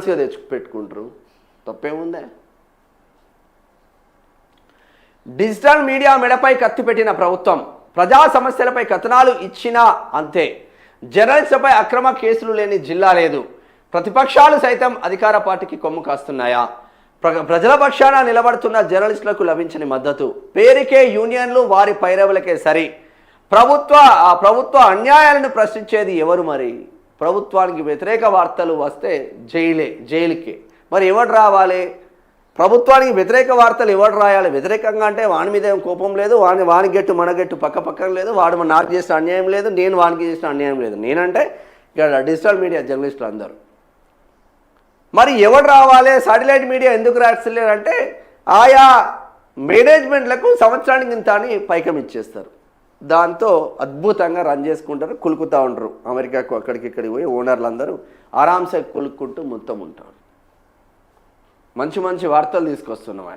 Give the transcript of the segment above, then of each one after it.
తెచ్చి పెట్టుకుంటారు, తప్పేముందే. Digital media మెడపై కత్తి పెట్టిన ప్రభుత్వం, ప్రజా సమస్యలపై కథనాలు ఇచ్చినా అంతే. జర్నలిస్టులపై అక్రమ కేసులు లేని జిల్లా లేదు. ప్రతిపక్షాలు సైతం అధికార పార్టీకి కొమ్ము కాస్తున్నాయా? ప్రజల పక్షాన నిలబడుతున్న జర్నలిస్టులకు లభించని మద్దతు, పేరుకే యూనియన్లు, వారి పైరవులకే సరి. ప్రభుత్వ అన్యాయాలను ప్రశ్నించేది ఎవరు? మరి ప్రభుత్వానికి వ్యతిరేక వార్తలు వస్తే జైలుకే. మరి ఎవరు రావాలి? ప్రభుత్వానికి వ్యతిరేక వార్తలు ఎవరు రాయాలి? వ్యతిరేకంగా అంటే వాని మీద ఏం కోపం లేదు, వాని గెట్టు మన గెట్టు పక్కన లేదు, వాడు నాకు చేసిన అన్యాయం లేదు, నేను వానికి చేసిన అన్యాయం లేదు. నేనంటే ఇక్కడ డిజిటల్ మీడియా జర్నలిస్టులు అందరూ. మరి ఎవరు రావాలి? శాటిలైట్ మీడియా ఎందుకు రాస్తలేరంటే ఆయా మేనేజ్మెంట్లకు సంవత్సరానికి ఇంత అని పైకం ఇచ్చేస్తారు. దాంతో అద్భుతంగా రన్ చేసుకుంటారు, కులుకుతూ ఉంటారు. అమెరికాకు అక్కడికి పోయి ఓనర్లు అందరూ ఆరాంసే కులుక్కుంటూ మొత్తం ఉంటారు. మంచి వార్తలు తీసుకొస్తున్నాం.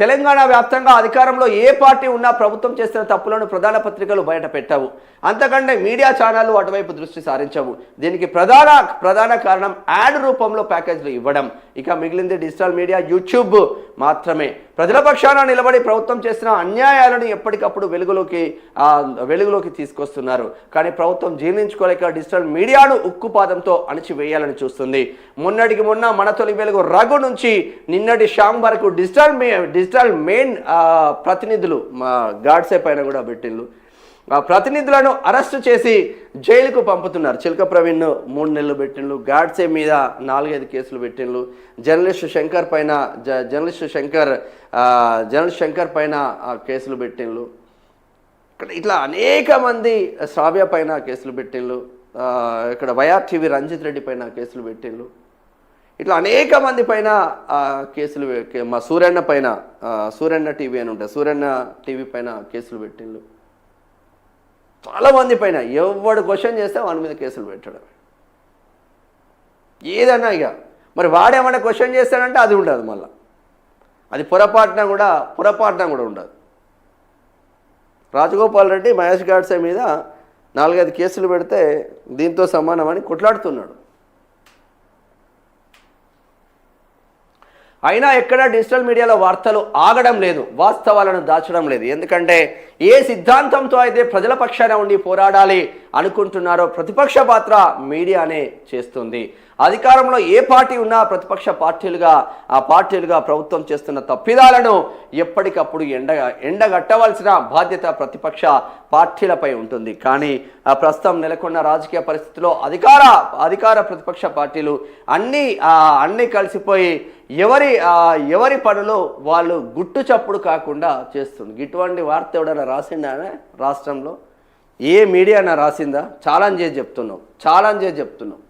తెలంగాణ వ్యాప్తంగా అధికారంలో ఏ పార్టీ ఉన్నా ప్రభుత్వం చేస్తున్న తప్పులను ప్రధాన పత్రికలు బయట పెట్టవు. అంతకంటే మీడియా ఛానళ్లు అటువైపు దృష్టి సారించవు. దీనికి ప్రధాన కారణం యాడ్ రూపంలో ప్యాకేజీలు ఇవ్వడం. ఇక మిగిలింది డిజిటల్ మీడియా, యూట్యూబ్ మాత్రమే. ప్రజల పక్షాన నిలబడి ప్రభుత్వం చేసిన అన్యాయాలను ఎప్పటికప్పుడు వెలుగులోకి తీసుకొస్తున్నారు. కానీ ప్రభుత్వం జీర్ణించుకోలేక డిజిటల్ మీడియాను ఉక్కుపాదంతో అణిచివేయాలని చూస్తుంది. మొన్నటికి మొన్న మన తొలి వెలుగు రఘు నుంచి నిన్నటి శ్యామ్ వరకు డిజిటల్ మెయిన్ ప్రతినిధులు గాడ్సే పైన కూడా పెట్టిండ్రు. ప్రతినిధులను అరెస్టు చేసి జైలుకు పంపుతున్నారు. చిలక ప్రవీణ్ 3 నెలలు పెట్టిండ్రు. గాడ్సే మీద 4-5 కేసులు పెట్టిండ్రు. జర్నలిస్ట్ శంకర్ పైన కేసులు పెట్టిండ్రు. ఇట్లా అనేక మంది శ్రావ్య పైన కేసులు పెట్టిండ్రు. ఇక్కడ వైఆర్టీవీ రంజిత్ రెడ్డి పైన కేసులు పెట్టిండ్రు. ఇట్లా అనేక మంది పైన కేసులు, మా సూర్యన్న టీవీ అని ఉంటాయి, సూర్యన్న టీవీ పైన కేసులు పెట్టిండ్రు. చాలామంది పైన ఎవడు క్వశ్చన్ చేస్తే వాని మీద కేసులు పెట్టడం. ఏదన్నా ఇక మరి వాడేమన్నా క్వశ్చన్ చేస్తాడంటే అది ఉండదు, మళ్ళీ అది పొరపాటున కూడా ఉండదు. రాజగోపాల్ రెడ్డి మహేష్ గాడ్సే మీద 4-5 కేసులు పెడితే దీంతో సమానమని కొట్లాడుతున్నాడు. అయినా ఎక్కడ డిజిటల్ మీడియాలో వార్తలు ఆగడం లేదు, వాస్తవాలను దాచడం లేదు. ఎందుకంటే ఏ సిద్ధాంతంతో అయితే ప్రజల పక్షాన ఉండి పోరాడాలి అనుకుంటున్నారో ప్రతిపక్ష పాత్ర మీడియానే చేస్తుంది. అధికారంలో ఏ పార్టీ ఉన్నా ప్రతిపక్ష పార్టీలుగా ప్రభుత్వం చేస్తున్న తప్పిదాలను ఎప్పటికప్పుడు ఎండగట్టవలసిన బాధ్యత ప్రతిపక్ష పార్టీలపై ఉంటుంది. కానీ ప్రస్తుతం నెలకొన్న రాజకీయ పరిస్థితుల్లో అధికార ప్రతిపక్ష పార్టీలు అన్నీ కలిసిపోయి ఎవరి పనులు వాళ్ళు గుట్టు చప్పుడు కాకుండా చేస్తుంది. ఇటువంటి వార్త ఎవడైనా రాసిందా రాష్ట్రంలో? ఏ మీడియానా రాసిందా? ఛాలెంజ్ చేసి చెప్తున్నాం.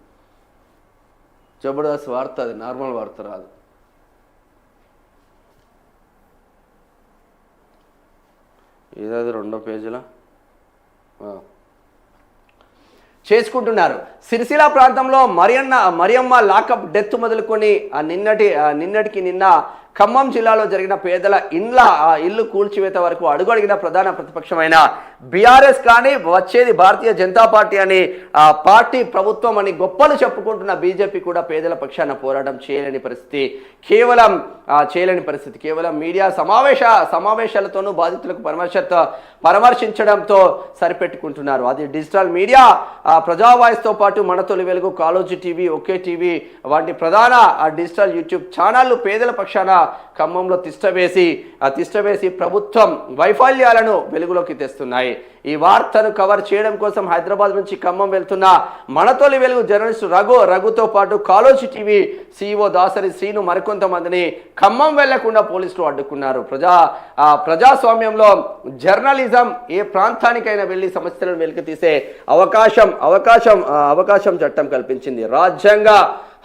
జబర్దస్త్ వార్త, అది నార్మల్ వార్త రాదు. ఇదది 2వ పేజీలో చేసుకుంటున్నారు. సిరిసిల్ల ప్రాంతంలో మరియమ్మ లాకప్ డెత్ మొదలుకొని నిన్న ఖమ్మం జిల్లాలో జరిగిన పేదల ఇల్లు కూల్చివేత వరకు అడుగడిగిన ప్రధాన ప్రతిపక్షమైన బీఆర్ఎస్ కానీ వచ్చేది భారతీయ జనతా పార్టీ అని పార్టీ ప్రభుత్వం అని గొప్పలు చెప్పుకుంటున్న బీజేపీ కూడా పేదల పక్షాన పోరాటం చేయలేని పరిస్థితి. కేవలం మీడియా సమావేశాలతోనూ బాధితులకు పరామర్శించడంతో సరిపెట్టుకుంటున్నారు. అది డిజిటల్ మీడియా ప్రజావాయిస్తో పాటు మన తొలి వెలుగు, కాలోజీ టీవీ, ఒకే టీవీ వంటి ప్రధాన డిజిటల్ యూట్యూబ్ ఛానళ్లు పేదల పక్షాన ఖమ్మంలో తిష్టవేసి ప్రభుత్వం వైఫల్యాలను వెలుగులోకి తెస్తున్నాయి. ఈ వార్తను కవర్ చేయడం కోసం హైదరాబాద్ నుంచి ఖమ్మం వెళ్తున్న మన తొలి వెలుగు జర్నలిస్టు రఘుతో పాటు కాలోజీ టీవీ CEO దాసరి శ్రీను మరికొంతమందిని ఖమ్మం వెళ్లకుండా పోలీసులు అడ్డుకున్నారు. ప్రజాస్వామ్యంలో జర్నలిజం ఏ ప్రాంతానికైనా వెళ్లి సమస్యలను వెలికితీసే అవకాశం చట్టం కల్పించింది. రాజ్యాంగ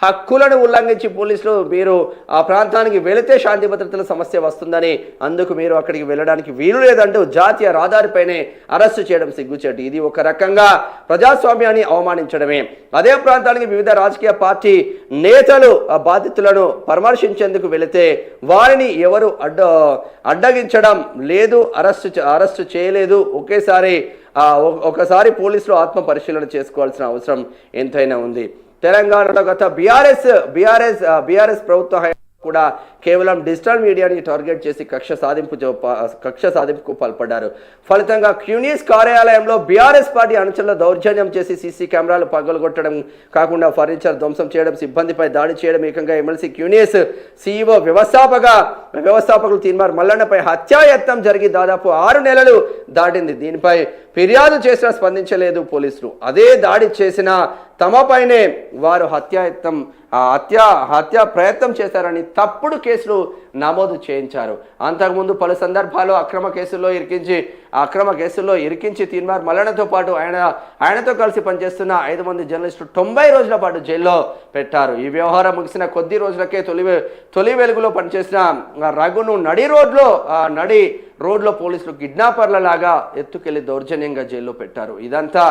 హక్కులను ఉల్లంఘించి పోలీసులు మీరు ఆ ప్రాంతానికి వెళితే శాంతి భద్రతల సమస్య వస్తుందని, అందుకు మీరు అక్కడికి వెళ్ళడానికి వీలు లేదంటూ జాతీయ రహదారిపైనే అరెస్టు చేయడం సిగ్గుచేటు. ఇది ఒక రకంగా ప్రజాస్వామ్యాన్ని అవమానించడమే. అదే ప్రాంతానికి వివిధ రాజకీయ పార్టీ నేతలు బాధితులను పరామర్శించేందుకు వెళితే వారిని ఎవరు అడ్డగించడం లేదు, అరెస్టు చేయలేదు. ఒకసారి పోలీసులు ఆత్మ పరిశీలన చేసుకోవాల్సిన అవసరం ఎంతైనా ఉంది. తెలంగాణలో గత బీఆర్ఎస్ ప్రభుత్వ కూడా కేవలం డిజిటల్ మీడియాని టార్గెట్ చేసి కక్ష సాధింపుకు పాల్పడ్డారు. ఫలితంగా క్యూనిస్ కార్యాలయంలో బీఆర్ఎస్ పార్టీ అనుచరుల దౌర్జన్యం చేసి సీసీ కెమెరాలు పగలగొట్టడం కాకుండా ఫర్నిచర్ ధ్వంసం చేయడం, సిబ్బందిపై దాడి చేయడం, ఏకంగా ఎమ్మెల్సీ క్యూనిస్ సీఈఓ వ్యవస్థాపకులు తీన్మార్ మల్లన్నపై హత్యాయత్నం జరిగి దాదాపు 6 నెలలు దాటింది. దీనిపై ఫిర్యాదు చేసినా స్పందించలేదు పోలీసులు. అదే దాడి చేసిన తమపైనే వారు హత్యా ప్రయత్నం చేశారని తప్పుడు కేసులు నమోదు చేయించారు. అంతకుముందు పలు సందర్భాల్లో అక్రమ కేసుల్లో ఇరికించి తీన్మార్ మల్లన్నతో పాటు ఆయనతో కలిసి పనిచేస్తున్న 5 మంది జర్నలిస్టులు 90 రోజుల పాటు జైల్లో పెట్టారు. ఈ వ్యవహారం ముగిసిన కొద్ది రోజులకే తొలి వెలుగులో పనిచేసిన రఘును నడి రోడ్లో పోలీసులు కిడ్నాపర్ల లాగా ఎత్తుకెళ్లి దౌర్జన్యంగా జైల్లో పెట్టారు. ఇదంతా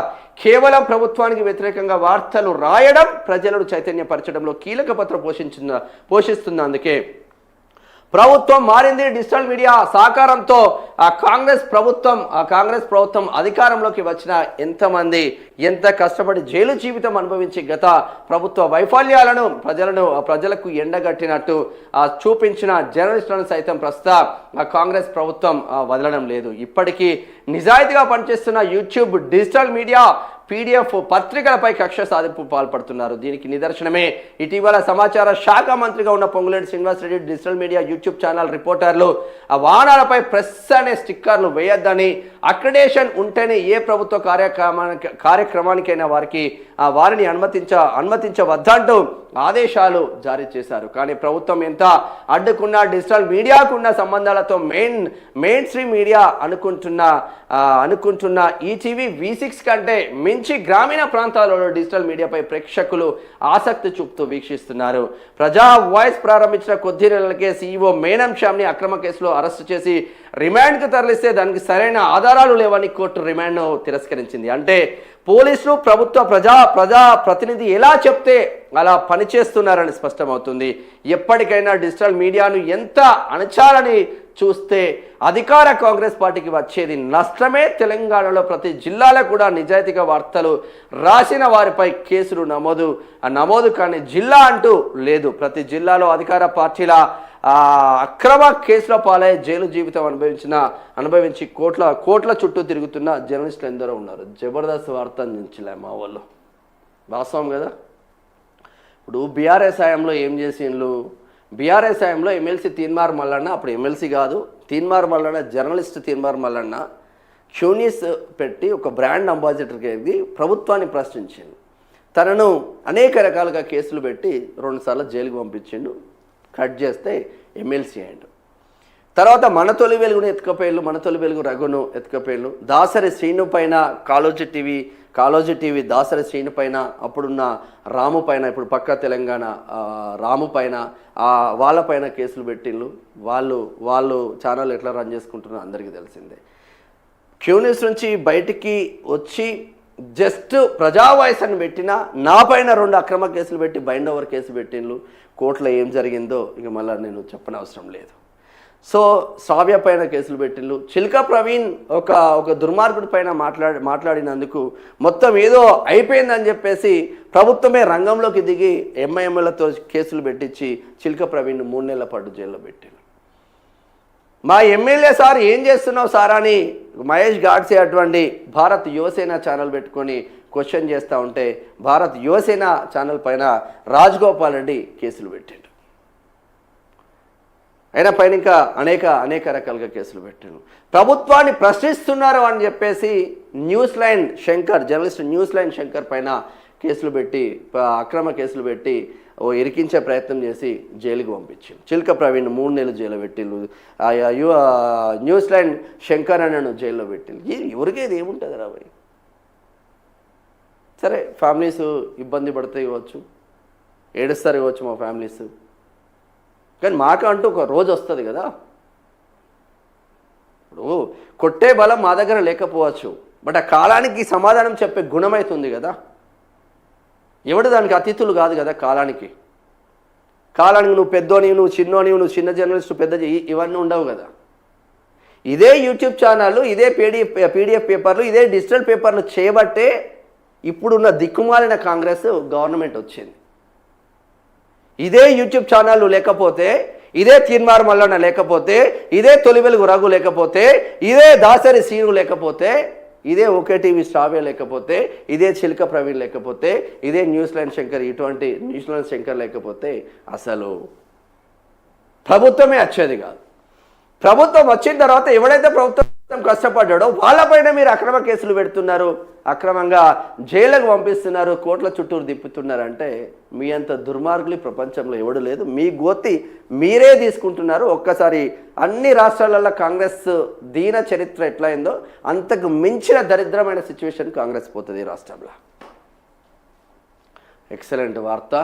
కేవలం ప్రభుత్వానికి వ్యతిరేకంగా వార్తలు రాయడం, ప్రజలను చైతన్యపరచడంలో కీలక పాత్ర పోషిస్తుంది. అందుకే ప్రభుత్వం మారింది. డిజిటల్ మీడియా సహకారంతో కాంగ్రెస్ ప్రభుత్వం అధికారంలోకి వచ్చిన ఎంతమంది ఎంత కష్టపడి జైలు జీవితం అనుభవించి గత ప్రభుత్వ వైఫల్యాలను ప్రజలకు ఎండగట్టినట్టు చూపించిన జర్నలిస్టులను సైతం ప్రస్తుత కాంగ్రెస్ ప్రభుత్వం వదలడం లేదు. ఇప్పటికీ నిజాయితీగా పనిచేస్తున్న యూట్యూబ్, డిజిటల్ మీడియా, PDF పత్రికలపై కక్ష సాధింపు పాల్పడుతున్నారు. దీనికి నిదర్శనమే ఇటీవల సమాచార శాఖ మంత్రిగా ఉన్న Ponguleti Srinivasa Reddy digital media YouTube channel రిపోర్టర్లు ఆ వాహనాలపై ప్రెస్ అనే స్టిక్కర్లు వేయొద్దని, అక్రిడేషన్ ఉంటేనే ఏ ప్రభుత్వ కార్యక్రమానికైనా వారిని అనుమతించవద్దంటూ ఆదేశాలు జారీ చేశారు. కానీ ప్రభుత్వం ఎంత అడ్డుకున్న డిజిటల్ మీడియాకున్న సంబంధాలతో మెయిన్ స్ట్రీమ్ మీడియా అనుకుంటున్న ఈటీవీ V6 కంటే మించి గ్రామీణ ప్రాంతాలలో డిజిటల్ మీడియాపై ప్రేక్షకులు ఆసక్తి చూపుతూ వీక్షిస్తున్నారు. ప్రజా వాయిస్ ప్రారంభించిన కొద్ది నెలలకే సీఈఓ మేనం శ్యామ్ని అక్రమ కేసులో అరెస్టు చేసి రిమాండ్కు తరలిస్తే దానికి సరైన ఆధారాలు లేవని కోర్టు రిమాండ్ను తిరస్కరించింది. అంటే పోలీసులు ప్రజా ప్రతినిధి ఎలా చెప్తే అలా పనిచేస్తున్నారని స్పష్టమవుతుంది. ఎప్పటికైనా డిజిటల్ మీడియాను ఎంత అణచాలని చూస్తే అధికార కాంగ్రెస్ పార్టీకి వచ్చేది నష్టమే. తెలంగాణలో ప్రతి జిల్లాలో కూడా నిజాయితీగా వార్తలు రాసిన వారిపై కేసులు నమోదు కానీ జిల్లా అంటూ లేదు. ప్రతి జిల్లాలో అధికార పార్టీల అక్రమ కేసుల పాలై జైలు జీవితం అనుభవించి కోట్ల చుట్టూ తిరుగుతున్న జర్నలిస్టులు ఎందరో ఉన్నారు. జబర్దస్త్ వార్త అందించలే మా వాళ్ళు, వాస్తవం కదా. ఇప్పుడు బీఆర్ఎస్ హయాంలో ఏం చేసిండ్రు? బీఆర్ఎస్ హయాంలో ఎమ్మెల్సీ తీన్మార్ మల్లన్న, అప్పుడు ఎమ్మెల్సీ కాదు, తీన్మార్ మల్లన్న జర్నలిస్ట్ తీన్మార్ మల్లన్న క్యూనిస్ పెట్టి ఒక బ్రాండ్ అంబాసిడర్కి వెళ్ళి ప్రభుత్వాన్ని ప్రశ్నించిండు. తనను అనేక రకాలుగా కేసులు పెట్టి 2 సార్లు జైలుకు పంపించిండు. కట్ చేస్తే ఎమ్మెల్సీ అయ్యాడు. తర్వాత మన తొలి వెలుగును ఎత్తుకపోయేళ్ళు, మన తొలి వెలుగు రఘును ఎత్తుకపోయేళ్ళు. దాసరి శ్రీను పైన కాళోజీ టీవీ దాసరి శ్రీను పైన, అప్పుడున్న రాము పైన, ఇప్పుడు పక్క తెలంగాణ రాము పైన, వాళ్ళపైన కేసులు పెట్టిళ్ళు. వాళ్ళు ఛానల్ ఎట్లా రన్ చేసుకుంటున్నారో అందరికీ తెలిసిందే. క్యూనిస్ నుంచి బయటికి వచ్చి జస్ట్ ప్రజా వాయిస్ అని పెట్టినా నా పైన 2 అక్రమ కేసులు పెట్టి బైండ్ ఓవర్ కేసు పెట్టిండ్రు. కోర్టులో ఏం జరిగిందో ఇక మళ్ళీ నేను చెప్పనవసరం లేదు. సో శ్రావ్య పైన కేసులు పెట్టిండ్రు. చిల్కా ప్రవీణ్ ఒక దుర్మార్గుడి పైన మాట్లాడినందుకు మొత్తం ఏదో అయిపోయిందని చెప్పేసి ప్రభుత్వమే రంగంలోకి దిగి ఎంఐఎంలతో కేసులు పెట్టించి చిల్కా ప్రవీణ్ 3 నెలల పాటు జైల్లో పెట్టిండ్రు. మా ఎమ్మెల్యే సార్ ఏం చేస్తున్నావు సార్ అని మహేష్ గాడ్సే అటువంటి భారత్ యువసేన ఛానల్ పెట్టుకొని క్వశ్చన్ చేస్తూ ఉంటే భారత్ యువసేన ఛానల్ పైన రాజగోపాల్ రెడ్డి కేసులు పెట్టాడు. ఆయన పైన ఇంకా అనేక రకాలుగా కేసులు పెట్టాను. ప్రభుత్వాన్ని ప్రశ్నిస్తున్నారు అని చెప్పేసి జర్నలిస్ట్ న్యూస్ లైన్ శంకర్ పైన కేసులు పెట్టి అక్రమ కేసులు పెట్టి ఇరికించే ప్రయత్నం చేసి జైలుకి పంపించింది. చిల్క ప్రవీణ్ 3 నెలలు జైల్లో పెట్టిండు. న్యూస్ లైన్ శంకర్ అన్నను జైల్లో పెట్టిండు. ఎవరికేది ఏముంటుంది రా భయ్? సరే, ఫ్యామిలీస్ ఇబ్బంది పడతాయి కావచ్చు, ఏడుస్తారు కావచ్చు మా ఫ్యామిలీస్, కానీ మాకంటూ ఒక రోజు వస్తుంది కదా. ఇప్పుడు కొట్టే బలం మా దగ్గర లేకపోవచ్చు, బట్ ఆ కాలానికి సమాధానం చెప్పే గుణమైతుంది కదా. ఎవడు దానికి అతిథులు కాదు కదా. కాలానికి నువ్వు పెద్దోని, నువ్వు చిన్నోని, నువ్వు చిన్న జర్నలిస్టు, పెద్ద ఇవన్నీ ఉండవు కదా. ఇదే యూట్యూబ్ ఛానళ్ళు, ఇదే పీడిఎఫ్ పేపర్లు, ఇదే డిజిటల్ పేపర్లు చేయబట్టే ఇప్పుడున్న దిక్కుమాలిన కాంగ్రెస్ గవర్నమెంట్ వచ్చింది. ఇదే యూట్యూబ్ ఛానళ్ళు లేకపోతే, ఇదే తీన్మార్ మల్లన్న లేకపోతే, ఇదే తొలి వెలుగు రఘు లేకపోతే, ఇదే దాసరి సీను లేకపోతే, ఇదే ఒకే టీవీ శ్రావ్య లేకపోతే, ఇదే చిలక ప్రవీణ్ లేకపోతే, ఇదే న్యూస్ లైన్ శంకర్, ఇటువంటి న్యూస్ లైన్ శంకర్ లేకపోతే అసలు ప్రభుత్వమే వచ్చేది కాదు. ప్రభుత్వం వచ్చిన తర్వాత ఎవడైతే ప్రభుత్వం కష్టపడ్డాడో వాళ్ళపైన మీరు అక్రమ కేసులు పెడుతున్నారు, అక్రమంగా జైలుకు పంపిస్తున్నారు, కోట్ల చుట్టూరు తిప్పుతున్నారంటే మీ అంత దుర్మార్గులు ప్రపంచంలో ఎవడు లేదు. మీ గోతి మీరే తీసుకుంటున్నారు. ఒక్కసారి అన్ని రాష్ట్రాలలో కాంగ్రెస్ దీన చరిత్ర ఎట్లయిందో అంతకు మించిన దరిద్రమైన సిచ్యువేషన్ కాంగ్రెస్ పోతుంది ఈ రాష్ట్రంలో. ఎక్సలెంట్ వార్త.